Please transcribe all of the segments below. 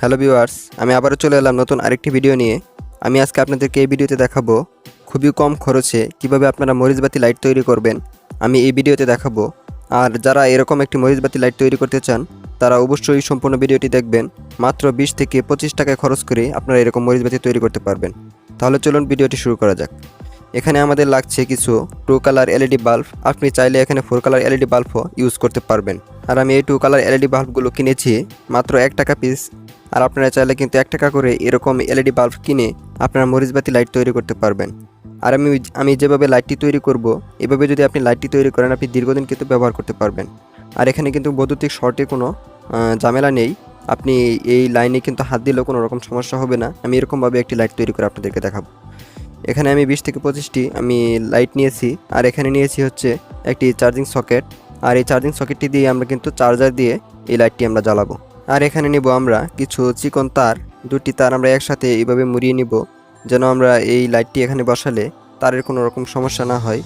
Hello viewers, আমি আবারও চলে এলাম নতুন আরেকটি ভিডিও নিয়ে। আমি আজকে আপনাদেরকে এই ভিডিওতে দেখাবো খুবই কম খরচে কিভাবে আপনারা মরিচবাতি লাইট তৈরি করবেন। আমি এই ভিডিওতে দেখাবো। আর যারা এরকম একটি মরিচবাতি লাইট তৈরি করতে চান তারা অবশ্যই সম্পূর্ণ ভিডিওটি দেখবেন। মাত্র 20 থেকে 25 টাকা খরচ করে আপনারা এরকম মরিচবাতি তৈরি করতে পারবেন। তাহলে চলুন ভিডিওটি শুরু করা যাক। এখানে আমাদের লাগছে কিছু 2 কালার এলইডি বাল্ব। আপনি চাইলে এখানে 4 কালার এলইডি বাল্বও ইউজ করতে পারবেন। আর আমি এই 2 কালার এলইডি বাল্বগুলো কিনেছি মাত্র 1 টাকা পিস। আর আপনারা চাইলে কিন্তু 1 টাকা করে এরকম এলইডি বাল্ব কিনে আপনারা মরিচবাতি লাইট তৈরি করতে পারবেন। আর আমি যেভাবে লাইটটি তৈরি করব, এভাবে যদি আপনি লাইটটি তৈরি করেন আপনি দীর্ঘদিন কিন্তু ব্যবহার করতে পারবেন। আর এখানে কিন্তু বৈদ্যুতিক শর্টে কোনো ঝামেলা নেই। আপনি এই লাইনে কিন্তু হাত দিলেও কোনো রকম সমস্যা হবে না। আমি এরকমভাবে একটি লাইট তৈরি করে আপনাদেরকে দেখাবো। এখানে আমি 20 থেকে 25টি আমি লাইট নিয়েছি। আর এখানে নিয়েছি হচ্ছে একটি চার্জিং সকেট। আর এই চার্জিং সকেটটি দিয়ে আমরা কিন্তু চার্জার দিয়ে এই লাইটটি আমরা জ্বালাবো। আর এখানে নিব আমরা কিছু চিকন তার, 2টি তার আমরা একসাথে এইভাবে মুড়িয়ে নিব, যেন আমরা এই লাইটটি এখানে বসালে তারের কোনো রকম সমস্যা না হয়।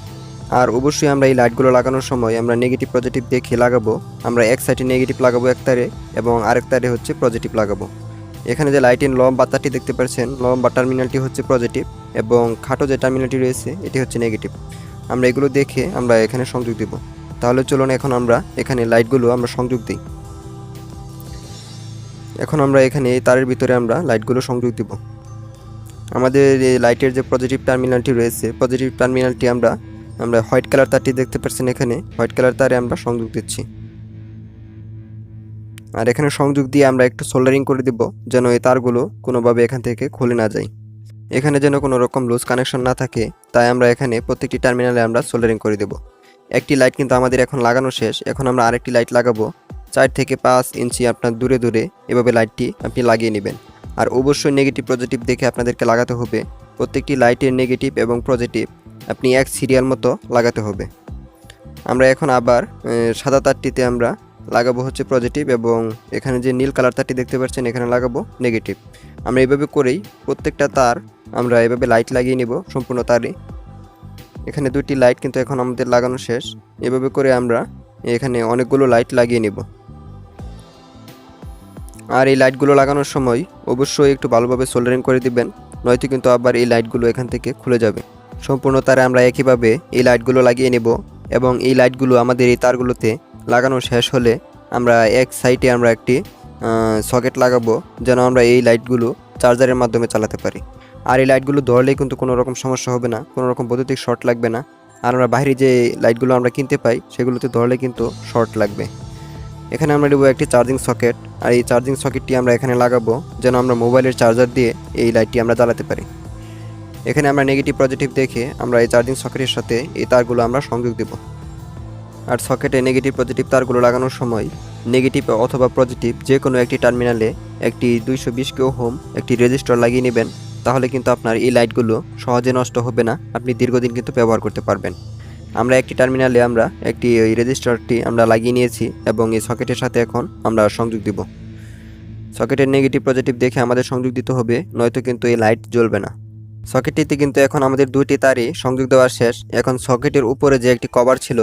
আর অবশ্যই আমরা এই লাইটগুলো লাগানোর সময় আমরা নেগেটিভ পজিটিভ দেখে লাগাবো। আমরা এক সাইডে নেগেটিভ লাগাবো এক তারে এবং আরেক তারে হচ্ছে পজিটিভ লাগাবো। এখানে যে লাইটের লম্বা তারটি দেখতে পাচ্ছেন, লম্বা টার্মিনালটি হচ্ছে পজিটিভ এবং খাটো যে টার্মিনালটি রয়েছে এটি হচ্ছে নেগেটিভ। আমরা এগুলো দেখে আমরা এখানে সংযোগ দেব। তাহলে চলুন এখন আমরা এখানে লাইটগুলো আমরা সংযোগ দিই। এখন আমরা এখানে এই তারের ভিতরে আমরা লাইটগুলো সংযোগ দেব। আমাদের এই লাইটের যে পজিটিভ টার্মিনালটি রয়েছে, পজিটিভ টার্মিনালটি আমরা হোয়াইট কালার তারটি দেখতে পাচ্ছেন, এখানে হোয়াইট কালার তারে আমরা সংযোগ দিচ্ছি। আর এখানে সংযোগ দিয়ে আমরা একটু সোল্ডারিং করে দিব, যেন এই তারগুলো কোনোভাবে এখান থেকে খুলে না যায়। এখানে যেন কোনো রকম লুজ কানেকশন না থাকে, তাই আমরা এখানে প্রত্যেকটি টার্মিনালে আমরা সোল্ডারিং করে দেব। একটি লাইট কিন্তু আমাদের এখন লাগানো শেষ। এখন আমরা আরেকটি লাইট লাগাবো। 4 থেকে 5 ইঞ্চি আপনার দূরে দূরে এভাবে লাইটটি আপনি লাগিয়ে নেবেন। আর অবশ্যই নেগেটিভ পজিটিভ দেখে আপনাদেরকে লাগাতে হবে। প্রত্যেকটি লাইটের নেগেটিভ এবং পজিটিভ আপনি এক সিরিয়াল মতো লাগাতে হবে। আমরা এখন আবার সাদা তারটিতে আমরা লাগাবো হচ্ছে পজিটিভ এবং এখানে যে নীল কালার তারটি দেখতে পাচ্ছেন এখানে লাগাবো নেগেটিভ। আমরা এভাবে করেই প্রত্যেকটা তার আমরা এভাবে লাইট লাগিয়ে নেব সম্পূর্ণ তারে। এখানে 2টি লাইট কিন্তু এখন আমাদের লাগানো শেষ। এভাবে করে আমরা এখানে অনেকগুলো লাইট লাগিয়ে নেব। আর এই লাইটগুলো লাগানোর সময় অবশ্যই একটু ভালোভাবে সোল্ডারিং করে দিবেন, নয়তো কিন্তু আবার এই লাইটগুলো এখান থেকে খুলে যাবে। সম্পূর্ণ তারে আমরা একইভাবে এই লাইটগুলো লাগিয়ে নেব এবং এই লাইটগুলো আমাদের এই তারগুলোতে লাগানো শেষ হলে আমরা এক সাইডে আমরা একটি সকেট লাগাবো, যেন আমরা এই লাইটগুলো চার্জারের মাধ্যমে চালাতে পারি। আর এই লাইটগুলো ধরলেই কিন্তু কোনো রকম সমস্যা হবে না, কোনো রকম বৈদ্যুতিক শর্ট লাগবে না। আর আমরা বাইরে যে লাইটগুলো আমরা কিনতে পাই সেগুলোতে ধরলে কিন্তু শর্ট লাগবে। এখানে আমরা নেব একটি চার্জিং সকেট। আর এই চার্জিং সকেটটি আমরা এখানে লাগাবো, যেন আমরা মোবাইলের চার্জার দিয়ে এই লাইটটি আমরা জ্বালাতে পারি। এখানে আমরা নেগেটিভ পজিটিভ দেখে আমরা এই চার্জিং সকেটের সাথে এই তারগুলো আমরা সংযোগ দেব। আর সকেটে নেগেটিভ পজিটিভ তারগুলো লাগানোর সময় নেগেটিভ অথবা পজিটিভ যে কোনো একটি টার্মিনালে একটি 220 ওহম একটি রেজিস্টার লাগিয়ে নেবেন। তাহলে কিন্তু আপনার এই লাইটগুলো সহজে নষ্ট হবে না, আপনি দীর্ঘদিন কিন্তু ব্যবহার করতে পারবেন। আমরা একটি টার্মিনালে আমরা একটি ওই রেজিস্টারটি আমরা লাগিয়ে নিয়েছি এবং এই সকেটের সাথে এখন আমরা সংযোগ দিব। সকেটের নেগেটিভ পজিটিভ দেখে আমাদের সংযোগ দিতে হবে, নয়তো কিন্তু এই লাইট জ্বলবে না। সকেটটিতে কিন্তু এখন আমাদের 2টি তারই সংযোগ দেওয়া শেষ। এখন সকেটের উপরে যে একটি কভার ছিল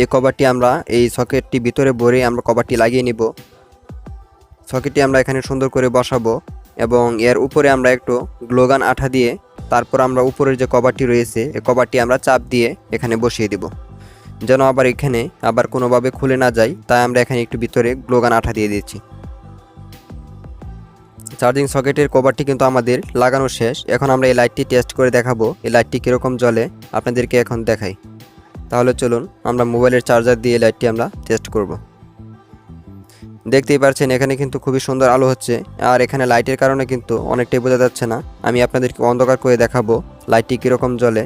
এই কভারটি আমরা এই সকেটটি ভিতরে ভরে আমরা কভারটি লাগিয়ে নিব। সকেটটি আমরা এখানে সুন্দর করে বসাবো এবং এর উপরে আমরা একটু গ্লোগান আঠা দিয়ে তারপর আমরা উপরের যে কভারটি রয়েছে এই কভারটি আমরা চাপ দিয়ে এখানে বসিয়ে দেব, যেন আবার এখানে আবার কোনোভাবে খুলে না যায়। তাই আমরা এখানে একটু ভিতরে গ্লোগান আঠা দিয়ে দিচ্ছি। চার্জিং সকেটের কভারটি কিন্তু আমাদের লাগানো শেষ। এখন আমরা এই লাইটটি টেস্ট করে দেখাবো এই লাইটটি কীরকম জ্বলে, আপনাদেরকে এখন দেখাই। তাহলে চলুন আমরা মোবাইলের চার্জার দিয়ে লাইটটি আমরা টেস্ট করব। দেখতেই পাচ্ছেন এখানে কিন্তু খুবই সুন্দর আলো হচ্ছে। আর এখানে লাইটের কারণে কিন্তু অনেকটাই বোঝা যাচ্ছে না। আমি আপনাদেরকে অন্ধকার করে দেখাবো লাইটটি কীরকম জ্বলে।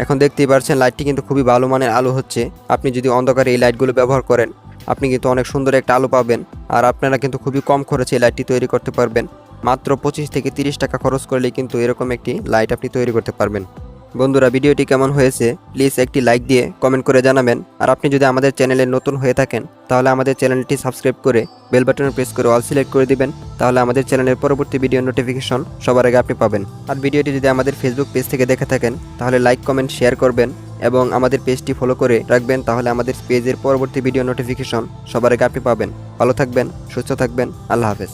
এখন দেখতেই পাচ্ছেন লাইটটি কিন্তু খুবই ভালো মানের আলো হচ্ছে। আপনি যদি অন্ধকারে এই লাইটগুলো ব্যবহার করেন আপনি কিন্তু অনেক সুন্দর একটা আলো পাবেন। আর আপনারা কিন্তু খুবই কম খরচে এই লাইটটি তৈরি করতে পারবেন। মাত্র 25 থেকে 30 টাকা খরচ করলেই কিন্তু এরকম একটি লাইট আপনি তৈরি করতে পারবেন। বন্ধুরা, ভিডিওটি কেমন হয়েছে প্লিজ একটি লাইক দিয়ে কমেন্ট করে জানাবেন। আর আপনি যদি আমাদের চ্যানেলে নতুন হয়ে থাকেন তাহলে আমাদের চ্যানেলটি সাবস্ক্রাইব করে বেল বাটনে প্রেস করে অল সিলেক্ট করে দিবেন। তাহলে আমাদের চ্যানেলের পরবর্তী ভিডিও নোটিফিকেশন সবার আগে আপনি পাবেন। আর ভিডিওটি যদি আমাদের ফেসবুক পেজ থেকে দেখে থাকেন তাহলে লাইক কমেন্ট শেয়ার করবেন এবং আমাদের পেজটি ফলো করে রাখবেন। তাহলে আমাদের পেজের পরবর্তী ভিডিও নোটিফিকেশন সবার আগে আপনি পাবেন। ভালো থাকবেন, সুস্থ থাকবেন। আল্লাহ হাফেজ।